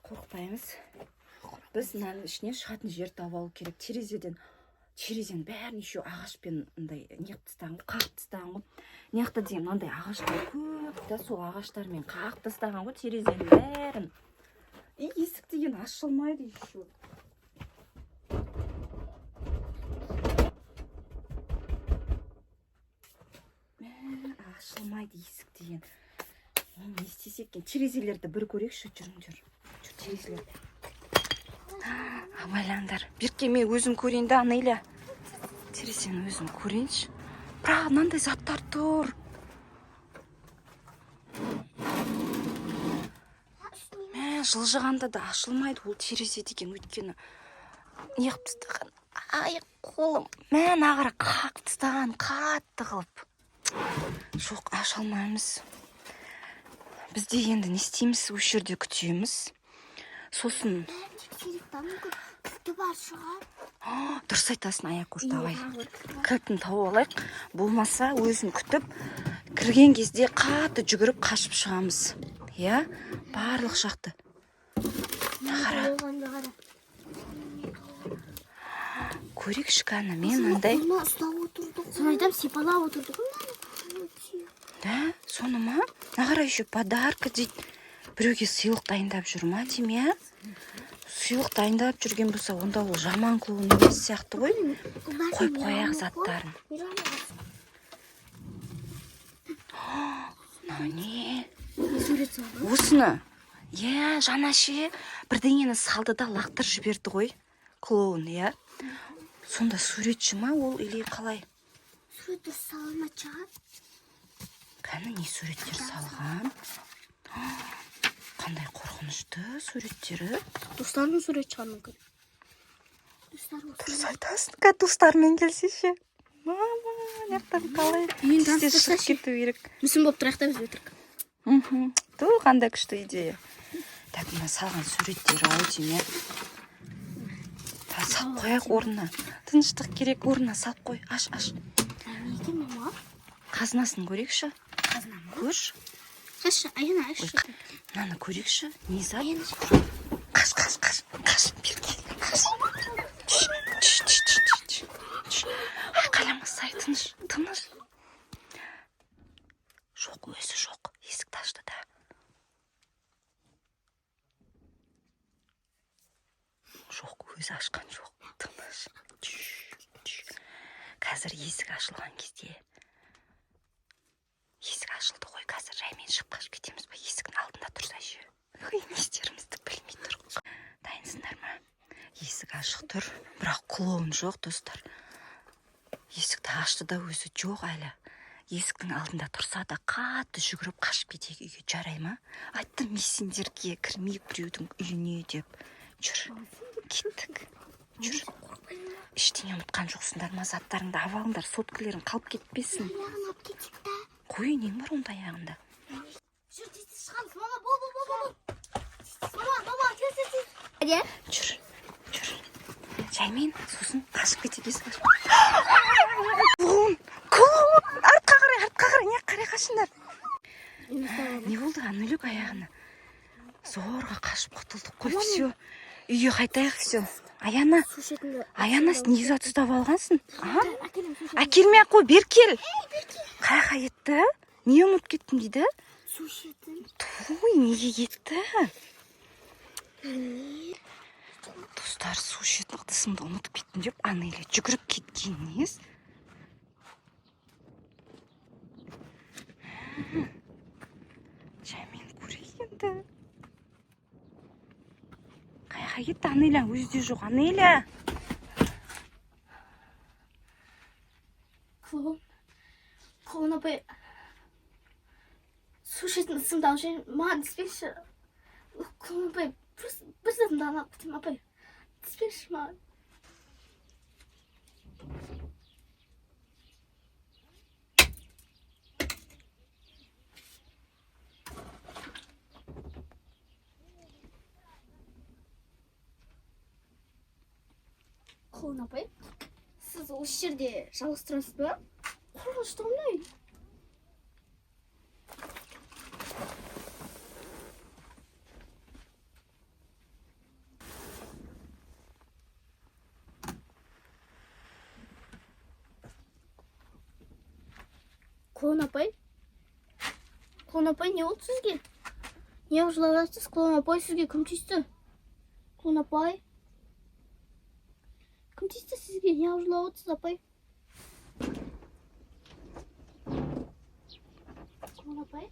Қорықпаймыз. Біз мынаның ішінен шығатын жер тауып алу керек. Терезенің бәрін еще ағашпен андай неғып тастаған, қағып тастаған ғой. Неғықты деймін, мынандай ағаштар көп та, сол ағаштармен қағып тастаған ғой терезенің бәрін. Есік деген ашылмайды еще. Ашылмайды есік деген. Не істесек екен? Терезелерді бір көрейікші, жүріңдер. Терезелерді. Абайлаңдар. Берке, мен өзім көрейін да, Анеля. Терезені өзім көрейінші. Бірақ мынандай заттар тұр. Жылжығанда да ашылмайды ол терезе деген, өйткені неғып тастаған. Ай, қолым. Ағара қағып тастаған, қатты қылып. Жоқ, аша алмаймыз. Бізде енді не істейміз, осы жерде күтеміз. Сосын дұрыс айтасың, Аякөш, давай. Кілтін тауып алайық. Болмаса өзін күтіп, кірген кезде қатты жүгіріп қашып шығамыз. Я, барлық шақты. Ағара. Көрек шықаны, мен андай. Соны айтам, сипалап отырдық. Да, соны ма? Ағара еще подарка дейді. Біреуге сыйлық дайындап жүр ма, дейм, я? Сыйлық дайындап жүрген болса, онда ол жаман клоун емес сияқты ғой. Қойып қояқ заттарын. Не? Осыны. Я, жанаше, бірдеңені салды да лақтыр жіберді ғой. Клоун, я? Сонда суретші ма ол, или қалай? Суреттер салма чағат. Кәні не суреттер салған? Қандай қорқынышты суреттері? Достарының сурет шығар мүмкін. Дұрыс айтасың, достармен келсеше. Мама, неқтан қалай? Тез шығып кету керек. Мүсін болып тұрақта біз өтірік. Тұл, қандай күшті идея. Так, мына салған суреттері ау дейме. Салып қояқ орнына. Тыныштық керек, орнына салып қой. Аш. Неге, мама? Қазынасын көрекші. Қазына ма? Көрш. Қашы, аяна, аш. Мынаны көрекші. Не зат? Қаш, берке. Айқайлама сай, тыныш. Жоқ, өзі жоқ. Есікті ашты да. Жоқ, өзі ашқан жоқ. Тыныш. Қазір есік ашылған кезде. Есік ашылды ғой, қазір жаймен шығып қашып кетеміз ба? Есіктің алдында тұрса ше. Не істерімізді білмей тұр. Дайынсыңдар ма? Есік ашық тұр, бірақ клоун жоқ, достар. Есікті ашты да өзі жоқ әлі. Есіктің алдында тұрса да қатты жүгіріп қашып кетейік үйге, жарай ма? Айттым мен сендерге кірмейік біреудің үйіне деп. Жүр, кеттік. Жүр. Ештеңе ұмытқан жоқсыңдар ма? Заттарыңды алыңдар, соткілерің қалып кетпесін. Қой, нең бар онда аяғында? Жүр, тез шығамыз, мама, бол. Мама, кел. Жүр. Жаймен, сосын қашып кетек есік ашып. Клоун! Артқа қарай, не қарай қашындар. Не болды, Анелюк аяғына? Зорға қашып құтылдық қой, все. Үйге қайтайық, все. Аяна, не зат ұстап алғансың? Әкелмей ақ қой, бер кел. Қайға етті? Не ұмыт кеттім дейді? Су ішетін. Той, неге кетті? Достар, су ішетін ыдысымды ұмытып кеттім деп, Анеля жүгіріп кеткен нес? Жаймен көрейік енді. Қайға кетті, Анеля? Өзде жоқ, Анеля. Клоун апай. Су ішетін ысымды алып жүрген, маған тіспеші. Клоун апай, бір затымды алып кетем, апай. Тіспеші маған. Клоун апай, сіз осы жерде жалғыз тұрасыз ба? Қорқынышты ғой. Клоун апай? Клоун апай, не болды сізге? Не жылап жатсыз? Клоун апай сізге кім тиісті? Клоун апай? Кім тиісті сізге? Не жылап жатсыз апай? Клоун апай?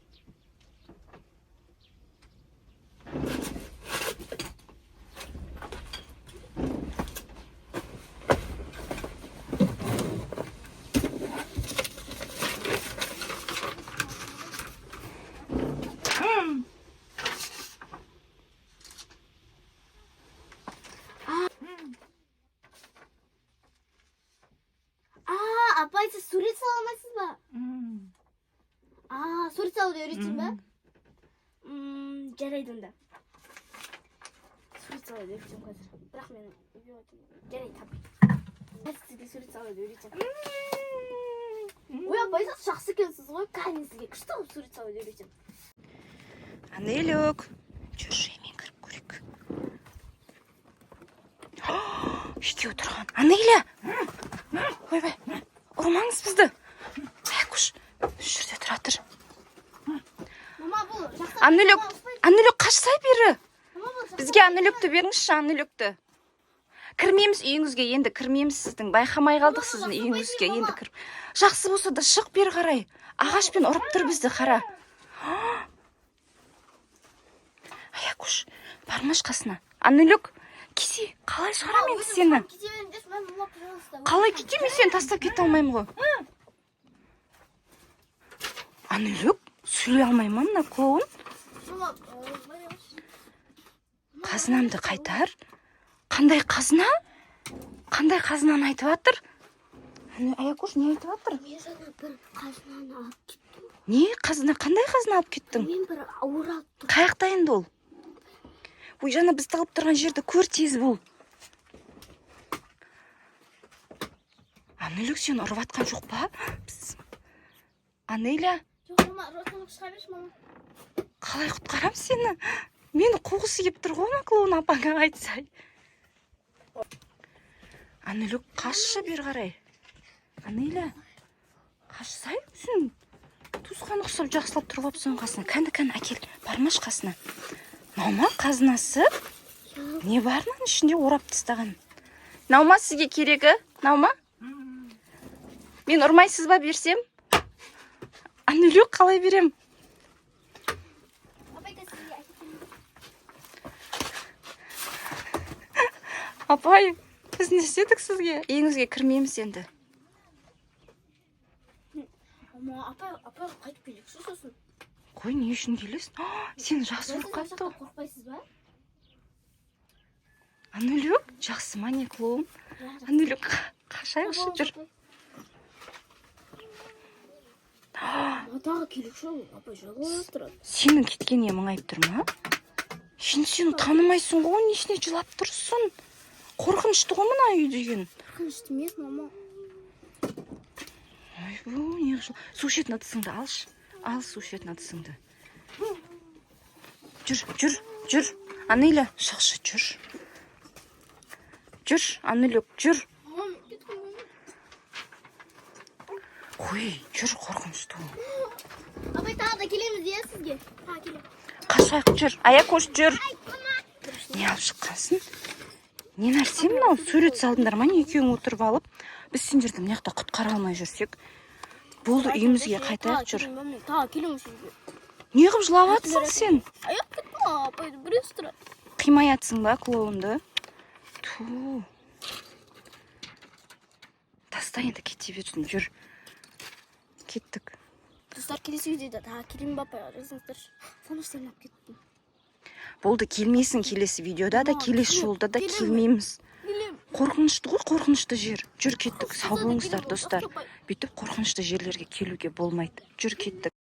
Апай, сіз сурет сала алмайсыз ба? Сурет салуды үйретейін ба? Жарайды онда. Сурет салуды үйретейін қазір. Бірақ мен үйге өтейін. Жарайды, апай. Қазір сізге сурет салуды үйретейін. Ой, апай, сіз жақсы екенсіз ғой. Кәне сізге күшті қылып сурет салуды үйретейін. Анелік, жүрші, мен кіріп көрейік. Үйге отырған. Анеля! Ойбай, ұрмаңыз бізді. Айкүш, жүрде тұра тұр. Мама, бұл жақсы. Анелік, қашсай бері. Бізге Анелікті беріңізші, Анелікті. Кірмейміз үйіңізге, енді кірмейміз сіздің. Байқамай қалдық сіздің үйіңізге, енді кір. Жақсы болса да шық бері қарай. Ағашпен ұрып тұр бізді, қара. Айкүш, бармаш қасына. Анелік, кесе, қалай шығарам енді сені? Қалай кетем, мен сені тастап кете алмаймын ғой. Анелік, сөйлей алмаймын, мына клоун. Қазынамды қайтар. Қандай қазына? Қандай қазынаны айтып жатыр? Аякуш, не айтып жатыр? Мен жаңа бір қазынаны алып кеттім. Не қазына? Қандай қазына алып кеттің? Мен бір ауыр алып тұрмын. Қаяқта енді ол? Ой, жаңа біз тығып тұрған жерді көр тез бол. Анелік, сен ұрып атқан жоқ па? Анеля? Жоқ, мама, роталып шыға берші, мама. Қалай құтқарам сені? Мені қуғысы кеп тұр ғой, клоун апаңа айтсай. Анелік, қашшы бер қарай. Анеля, қашсай, сен туысқан ұқсап жақсылап тұрып апсың қасына. Кәнді әкел, бармаш қасына. Наума, қазынасы? Не бар мын ішінде орап тастаған? Наума, сізге керегі? Наума? Мен ұрмайсыз ба берсем? Анелік, қалай берем? Апай, біз не істедік сізге? Үйіңізге кірмейміз енді. Апай, қайтып келекші сосын. Қой, не үшін келесің? Сен жақсы ұрып қатты. Қорқпайсыз ба? Анелік, жақсы ма не клоун? Анелік, қашайықшы жүр. Тағы келекші, апай жылап тұрады. Сенің кеткеніне мұңайып тұр ма? Сен танымайсың ғой, несіне жылап тұрсың? Қорқынышты ғой мына үй деген. Қорқынышты емес, мама. Ойбу, не қышыл. Су ішетін ыдысыңды алшы. Ал су ішетін ыдысыңды. Жүр. Анеля, шықшы, жүр. Жүр, Анелік, жүр. Ой, жүр, қорқынышты. Апай, тағы да келеміз де сізге. Келем. Қашайық, жүр. Аякөш, жүр. Не алып шыққансың? Не нәрсе мынау? Сурет салдыңдар ма? Екеуің отырып алып, біз сендерді мына жақта құтқара алмай жүрсек. Болды, үйімізге қайтайық, жүр. Тағы келеміз сізге. Не қып жылап атсың сен? Аяқ кетті ма, апай, біреусі тұрады. Қимай атсың ба, клоунды? Ту. Таста енді кете берсін, жүр. Кеттік. Достар, келесі видеода тағы келем ба, апай, жазыңыздар. Саныш сен алып кеттім. Болды, келмейсің келесі видеода да, келесі жолда да келмейміз. Қорқынышты ғой, қорқынышты жер. Жүр кеттік, сау болыңыздар, достар. Бүйтіп қорқынышты жерлерге келуге болмайды. Жүр кеттік.